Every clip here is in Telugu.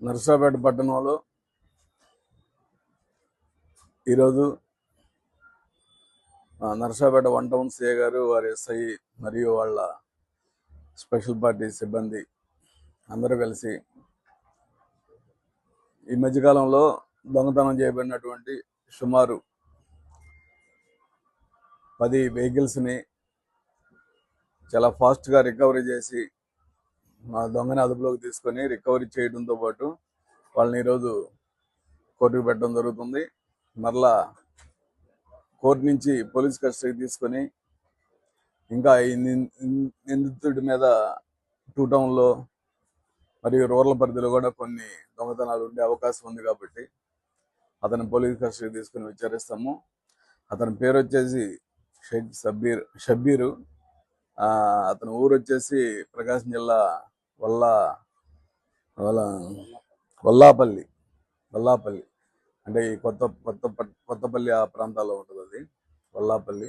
నర్సాపేట పట్టణంలో ఈరోజు నర్సాపేట 1 టౌన్ సిఐ గారు, వారి ఎస్ఐ మరియు వాళ్ళ స్పెషల్ పార్టీ సిబ్బంది అందరూ కలిసి ఈ మధ్యకాలంలో దొంగతనం చేయబడినటువంటి సుమారు 10 వెహికల్స్ని చాలా ఫాస్ట్గా రికవరీ చేసి దొంగని అదుపులోకి తీసుకొని రికవరీ చేయడంతో పాటు వాళ్ళని ఈరోజు కోర్టుకు పెట్టడం జరుగుతుంది. మరలా కోర్టు నుంచి పోలీస్ కస్టడీకి తీసుకొని ఇంకా ఈ నిందితుడి మీద 2 టౌన్లో మరియు రూరల్ పరిధిలో కూడా కొన్ని దొంగతనాలు ఉండే అవకాశం ఉంది కాబట్టి అతను పోలీస్ కస్టడీకి తీసుకుని విచారిస్తాము. అతని పేరు వచ్చేసి షేక్ షబ్బీరు. అతని ఊరు వచ్చేసి ప్రకాశం జిల్లా వల్లాపల్లి అంటే ఈ కొత్తపల్లి ఆ ప్రాంతాల్లో ఉంటుంది. అది వల్లాపల్లి.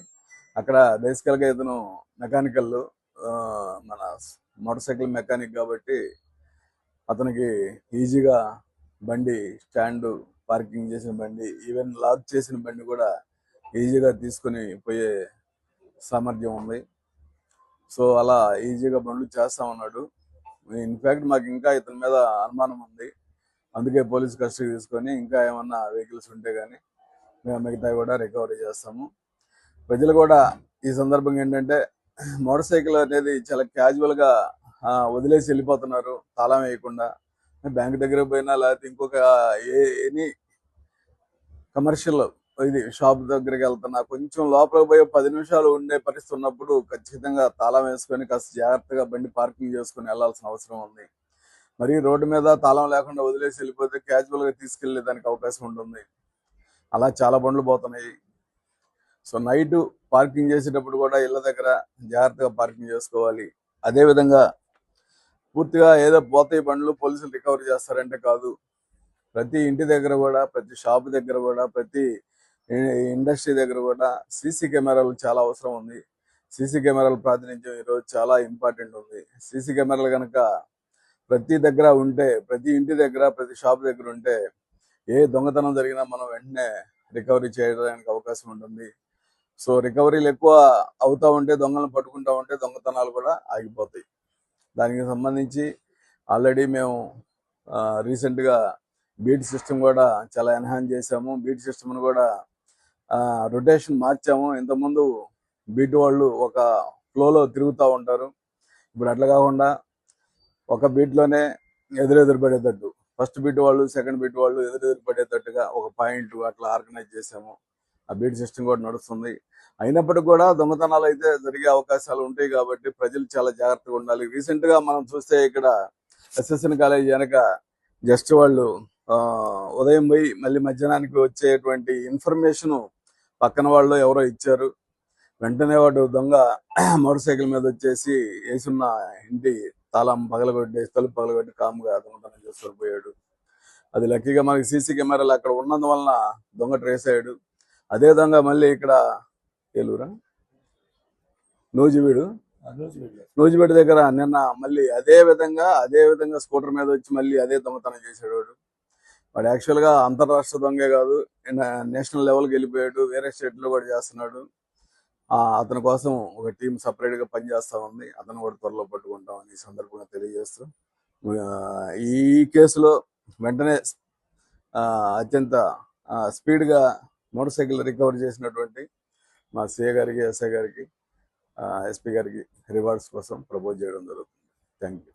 అక్కడ బేసికల్గా ఇతను మెకానికల్, మన మోటార్ సైకిల్ మెకానిక్ కాబట్టి అతనికి ఈజీగా బండి స్టాండు, పార్కింగ్ చేసిన బండి, ఈవెన్ లాక్ చేసిన బండి కూడా ఈజీగా తీసుకుని పోయే సామర్థ్యం ఉంది. సో అలా ఈజీగా బండ్లు చేస్తా ఉన్నాడు. ఇన్ఫ్యాక్ట్ మాకు ఇంకా ఇతని మీద అనుమానం ఉంది. అందుకే పోలీస్ కస్టడీ తీసుకొని ఇంకా ఏమన్నా వెహికల్స్ ఉంటే కానీ మేము మిగతా కూడా రికవరీ చేస్తాము. ప్రజలు కూడా ఈ సందర్భంగా ఏంటంటే, మోటార్ సైకిల్ అనేది చాలా క్యాజువల్గా వదిలేసి వెళ్ళిపోతున్నారు తాళం వేయకుండా. బ్యాంక్ దగ్గర పోయినా లేకపోతే ఇంకొక ఎనీ కమర్షియల్ ఇది షాప్ దగ్గరికి వెళ్తున్నా కొంచెం లోపలికి పోయి 10 నిమిషాలు ఉండే పరిస్థితి ఉన్నప్పుడు ఖచ్చితంగా తాళం వేసుకొని కాస్త జాగ్రత్తగా బండి పార్కింగ్ చేసుకుని వెళ్లాల్సిన అవసరం ఉంది. మరి రోడ్డు మీద తాళం లేకుండా వదిలేసి వెళ్ళిపోతే క్యాజువల్గా తీసుకెళ్లేదానికి అవకాశం ఉంటుంది. అలా చాలా బండ్లు పోతున్నాయి. సో నైట్ పార్కింగ్ చేసేటప్పుడు కూడా ఇళ్ల దగ్గర జాగ్రత్తగా పార్కింగ్ చేసుకోవాలి. అదేవిధంగా పూర్తిగా ఏదో పోతాయి బండ్లు పోలీసులు రికవరీ చేస్తారంటే కాదు. ప్రతి ఇంటి దగ్గర కూడా, ప్రతి షాప్ దగ్గర కూడా, ప్రతి ఇండస్ట్రీ దగ్గర కూడా సీసీ కెమెరాలు చాలా అవసరం ఉంది. సీసీ కెమెరాల ప్రాతినిధ్యం ఈరోజు చాలా ఇంపార్టెంట్ ఉంది. సీసీ కెమెరాలు కనుక ప్రతి దగ్గర ఉంటే, ప్రతి ఇంటి దగ్గర, ప్రతి షాప్ దగ్గర ఉంటే ఏ దొంగతనం జరిగినా మనం వెంటనే రికవరీ చేయడానికి అవకాశం ఉంటుంది. సో రికవరీలు ఎక్కువ అవుతూ ఉంటే, దొంగలను పట్టుకుంటూ ఉంటే దొంగతనాలు కూడా ఆగిపోతాయి. దానికి సంబంధించి ఆల్రెడీ మేము రీసెంట్గా బీట్ సిస్టమ్ కూడా చాలా ఎన్హాన్స్ చేసాము. బీట్ సిస్టమ్ను కూడా రొటేషన్ మార్చాము. ఇంతకుముందు బీట్ వాళ్ళు ఒక ఫ్లోలో తిరుగుతూ ఉంటారు. ఇప్పుడు అట్లా కాకుండా ఒక బీట్లోనే ఎదురెదురు పడేటట్టు, ఫస్ట్ బీట్ వాళ్ళు, సెకండ్ బీట్ వాళ్ళు ఎదురెదురు పడేటట్టుగా ఒక పాయింట్ అట్లా ఆర్గనైజ్ చేసాము. ఆ బీట్ సిస్టమ్ కూడా నడుస్తుంది. అయినప్పటికీ కూడా దొంగతనాలు అయితే జరిగే అవకాశాలు ఉంటాయి కాబట్టి ప్రజలు చాలా జాగ్రత్తగా ఉండాలి. రీసెంట్గా మనం చూస్తే ఇక్కడ ఎస్ఎస్ఎన్ కాలేజ్ వెనక జస్ట్ వాళ్ళు ఉదయం పోయి మళ్ళీ మధ్యాహ్నానికి వచ్చేటువంటి ఇన్ఫర్మేషన్ పక్కన వాళ్ళు ఎవరో ఇచ్చారు. వెంటనే వాడు దొంగ మోటార్ సైకిల్ మీద వచ్చేసి వేసున్న ఇంటి తాళం పగలగొట్టేసి, తలుపు పగలగొట్టి కాముగా దొంగతనం చేసుకొని పోయాడు. అది లక్కీగా మనకి సీసీ కెమెరాలు అక్కడ ఉన్నందువలన దొంగ ట్రేస్ అయ్యాడు. అదేవిధంగా మళ్ళీ ఇక్కడ ఏలూరా నూజివీడు దగ్గర నిన్న మళ్ళీ అదే విధంగా స్కూటర్ మీద వచ్చి మళ్ళీ అదే దొంగతనం చేశాడు వాడు. వాడు యాక్చువల్గా అంతర్రాష్ట్ర దొంగే కాదు, నేషనల్ లెవెల్కి వెళ్ళిపోయాడు. వేరే స్టేట్లో కూడా చేస్తున్నాడు. అతని కోసం ఒక టీం సపరేట్గా పనిచేస్తూ ఉంది. అతను కూడా త్వరలో పట్టుకుంటామని ఈ సందర్భంగా తెలియజేస్తూ, ఈ కేసులో వెంటనే అత్యంత స్పీడ్గా మోటార్ సైకిల్ రికవరీ చేసినటువంటి మా సిఏ గారికి, ఎస్ఐ గారికి, ఎస్పీ గారికి రివార్డ్స్ కోసం ప్రపోజ్ చేయడం జరుగుతుంది. Thank you.